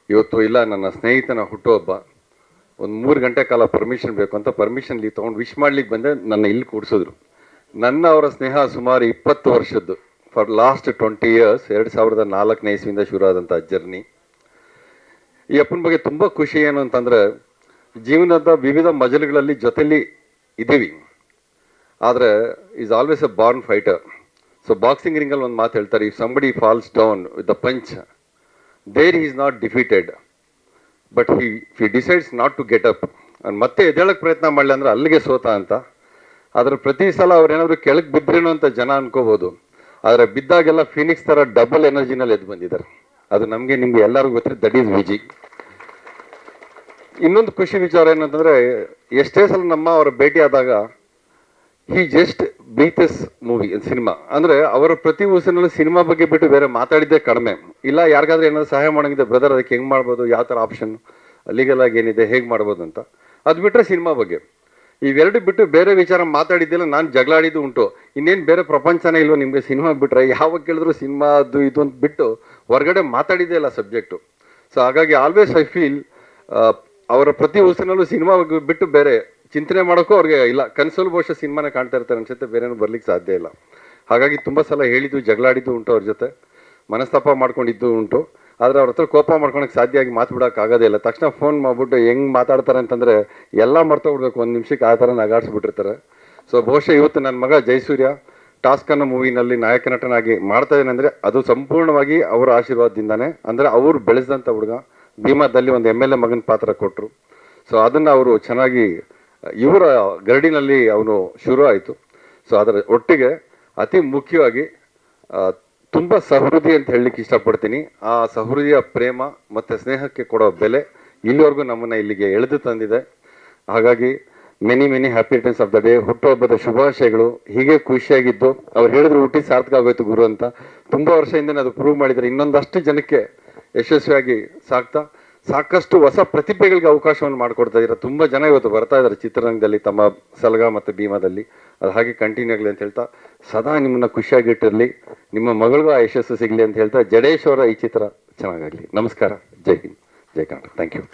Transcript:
ಇವತ್ತು ಇಲ್ಲ ನನ್ನ ಸ್ನೇಹಿತನ ಹುಟ್ಟುಹಬ್ಬ, ಒಂದು 3 ಗಂಟೆ ಕಾಲ ಪರ್ಮಿಷನ್ ಬೇಕು ಅಂತ ಪರ್ಮಿಷನ್ ಲೀವ್ ತೊಗೊಂಡು ವಿಶ್ ಮಾಡ್ಲಿಕ್ಕೆ ಬಂದೆ. ನನ್ನ ಇಲ್ಲಿ ಕೂಡಿಸಿದ್ರು. ನನ್ನ ಅವರ ಸ್ನೇಹ ಸುಮಾರು 20 ವರ್ಷದ್ದು, ಫಾರ್ ಲಾಸ್ಟ್ 20 years, 2004ನೇ ಇಸ್ವಿಯಿಂದ ಶುರು ಆದಂಥ ಜರ್ನಿ. ಈ ಅಪ್ಪನ ಬಗ್ಗೆ ತುಂಬ ಖುಷಿ ಏನು ಅಂತಂದರೆ, ಜೀವನದ ವಿವಿಧ ಮಜಲುಗಳಲ್ಲಿ ಜೊತೆಲಿ ಇದ್ದೀವಿ, ಆದರೆ is always a born fighter. So boxing ರಿಂಗಲ್ಲಿ ಒಂದು ಮಾತು ಹೇಳ್ತಾರೆ, if somebody falls down with the punch, there is not defeated, but he decides not to get up. ಅವ್ನು ಮತ್ತೆ ಎದ್ದೇಳಕ್ಕೆ ಪ್ರಯತ್ನ ಮಾಡಲಿ ಅಂದರೆ ಅಲ್ಲಿಗೆ ಸೋತ ಅಂತ. ಆದರೆ ಪ್ರತಿ ಸಲ ಅವ್ರೇನಾದರೂ ಕೆಳಗೆ ಬಿದ್ರೇನೋ ಅಂತ ಜನ ಅನ್ಕೋಬೋದು, ಆದರೆ ಬಿದ್ದಾಗೆಲ್ಲ ಫಿನಿಕ್ಸ್ ಥರ ಡಬಲ್ ಎನರ್ಜಿನಲ್ಲಿ ಎದ್ದು ಬಂದಿದ್ದಾರೆ. ಅದು ನಮಗೆ ನಿಮಗೆ ಎಲ್ಲರಿಗೂ ಗೊತ್ತಿದೆ, ದಟ್ ಈಸ್ ವಿಜಿ. ಇನ್ನೊಂದು ಖುಷಿ ವಿಚಾರ ಏನಂತಂದರೆ, ಎಷ್ಟೇ ಸಲ ನಮ್ಮ ಅವರ ಭೇಟಿ ಆದಾಗ he just beat this movie, cinema ಅಂದರೆ ಅವರ ಪ್ರತಿ ಉಸಿರಿನಲ್ಲಿ ಸಿನಿಮಾ ಬಗ್ಗೆ ಬಿಟ್ಟು ಬೇರೆ ಮಾತಾಡಿದ್ದೇ ಕಡಿಮೆ. ಇಲ್ಲ ಯಾರಿಗಾದ್ರೂ ಏನಾದರೂ ಸಹಾಯ ಮಾಡೋಂಗಿದೆ, ಬ್ರದರ್ ಅದಕ್ಕೆ ಹೆಂಗೆ ಮಾಡ್ಬೋದು, ಯಾವ ಥರ ಆಪ್ಷನ್ ಲೀಗಲ್ ಆಗಿ ಏನಿದೆ, ಹೇಗೆ ಮಾಡ್ಬೋದು ಅಂತ. ಅದು ಬಿಟ್ಟರೆ ಸಿನಿಮಾ ಬಗ್ಗೆ ಇವೆರಡು ಬಿಟ್ಟು ಬೇರೆ ವಿಚಾರ ಮಾತಾಡಿದ್ದಿಲ್ಲ. ನಾನು ಜಗಳಾಡಿದ್ದು ಉಂಟು. ಇನ್ನೇನು ಬೇರೆ ಪ್ರಪಂಚನೇ ಇಲ್ವೋ ನಿಮಗೆ, ಸಿನಿಮಾ ಬಿಟ್ಟರೆ ಯಾವಾಗ ಕೇಳಿದ್ರು ಸಿನಿಮಾ ಅದು ಇದು ಅಂತ ಬಿಟ್ಟು ಹೊರಗಡೆ ಮಾತಾಡಿದ್ದೇ ಇಲ್ಲ ಸಬ್ಜೆಕ್ಟು. ಸೊ ಹಾಗಾಗಿ ಆಲ್ವೇಸ್ ಐ ಫೀಲ್ ಅವರ ಪ್ರತಿ ಉಸಿರಿನಲ್ಲೂ ಸಿನಿಮಾ ಬಿಟ್ಟು ಬೇರೆ ಚಿಂತನೆ ಮಾಡೋಕ್ಕೂ ಅವ್ರಿಗೆ ಇಲ್ಲ. ಕನ್ಸೋಲ್ ಬಹುಶಃ ಸಿನಿಮಾನೇ ಕಾಣ್ತಾ ಇರ್ತಾರೆ ಅನ್ಸುತ್ತೆ, ಬೇರೆನೂ ಬರ್ಲಿಕ್ಕೆ ಸಾಧ್ಯ ಇಲ್ಲ. ಹಾಗಾಗಿ ತುಂಬ ಸಲ ಹೇಳಿದ್ದು, ಜಗಳಾಡಿದ್ದು ಉಂಟು, ಅವ್ರ ಜೊತೆ ಮನಸ್ತಾಪ ಮಾಡ್ಕೊಂಡಿದ್ದು ಉಂಟು. ಆದರೆ ಅವ್ರ ಹತ್ರ ಕೋಪ ಮಾಡ್ಕೊಳಕ್ಕೆ ಸಾಧ್ಯ ಆಗಿ ಮಾತು ಬಿಡೋಕ್ಕಾಗೋದೇ ಇಲ್ಲ. ತಕ್ಷಣ ಫೋನ್ ಮಾಡಿಬಿಟ್ಟು ಹೆಂಗೆ ಮಾತಾಡ್ತಾರೆ ಅಂತಂದರೆ ಎಲ್ಲ ಮರ್ತೋಗ್ಬಿಡ್ಬೇಕು, ಒಂದು ನಿಮಿಷಕ್ಕೆ ಆ ಥರ ನಗಾಡಿಸ್ಬಿಟ್ಟಿರ್ತಾರೆ. ಸೊ ಬಹುಶಃ ಇವತ್ತು ನನ್ನ ಮಗ ಜಯಸೂರ್ಯ ಟಾಸ್ಕ್ ಅನ್ನೋ ಮೂವಿನಲ್ಲಿ ನಾಯಕ ನಟನಾಗಿ ಮಾಡ್ತಾ ಇದ್ದಾನೆ ಅಂದರೆ ಅದು ಸಂಪೂರ್ಣವಾಗಿ ಅವರ ಆಶೀರ್ವಾದದಿಂದಾನೇ. ಅಂದರೆ ಅವರು ಬೆಳೆಸಿದಂಥ ಹುಡುಗ. ಭೀಮಾದಲ್ಲಿ ಒಂದು MLA ಮಗನ ಪಾತ್ರ ಕೊಟ್ಟರು. ಸೊ ಅದನ್ನು ಅವರು ಚೆನ್ನಾಗಿ ಇವರ ಗರಡಿನಲ್ಲಿ ಅವನು ಶುರು ಆಯಿತು. ಸೊ ಅದರ ಒಟ್ಟಿಗೆ ಅತಿ ಮುಖ್ಯವಾಗಿ ತುಂಬ ಸಹೃದಯ ಅಂತ ಹೇಳಲಿಕ್ಕೆ ಇಷ್ಟಪಡ್ತೀನಿ. ಆ ಸಹೃದಯ ಪ್ರೇಮ ಮತ್ತು ಸ್ನೇಹಕ್ಕೆ ಕೊಡೋ ಬೆಲೆ ಇಲ್ಲಿವರೆಗೂ ನಮ್ಮನ್ನು ಇಲ್ಲಿಗೆ ಎಳೆದು ತಂದಿದೆ. ಹಾಗಾಗಿ many happy returns of the day. ಹುಟ್ಟುಹಬ್ಬದ ಶುಭಾಶಯಗಳು. ಹೀಗೆ ಖುಷಿಯಾಗಿದ್ದು ಅವ್ರು ಹೇಳಿದ್ರು ಹುಟ್ಟಿ ಸಾರ್ಥಕ ಆಗೋಯ್ತು ಗುರು ಅಂತ. ತುಂಬ ವರ್ಷದಿಂದನೇ ಅದು ಪ್ರೂವ್ ಮಾಡಿದರೆ ಇನ್ನೊಂದಷ್ಟು ಜನಕ್ಕೆ ಯಶಸ್ವಿಯಾಗಿ ಸಾಕಷ್ಟು ಹೊಸ ಪ್ರತಿಭೆಗಳಿಗೆ ಅವಕಾಶವನ್ನು ಮಾಡಿಕೊಡ್ತಾ ಇದ್ದಾರೆ. ತುಂಬ ಜನ ಇವತ್ತು ಬರ್ತಾ ಇದ್ದಾರೆ ಚಿತ್ರರಂಗದಲ್ಲಿ, ತಮ್ಮ ಸಲಗ ಮತ್ತು ಭೀಮಾದಲ್ಲಿ. ಅದು ಹಾಗೆ ಕಂಟಿನ್ಯೂ ಆಗಲಿ ಅಂತ ಹೇಳ್ತಾ, ಸದಾ ನಿಮ್ಮನ್ನು ಖುಷಿಯಾಗಿಟ್ಟಿರಲಿ, ನಿಮ್ಮ ಮಗಳಿಗೂ ಆ ಯಶಸ್ಸು ಸಿಗಲಿ ಅಂತ ಹೇಳ್ತಾ, ಜಡೇಶ್ ಅವರ ಈ ಚಿತ್ರ ಚೆನ್ನಾಗಾಗಲಿ. ನಮಸ್ಕಾರ. ಜೈ ಹಿಂದ್, ಜೈ ಕನ್ನಡ. Thank you.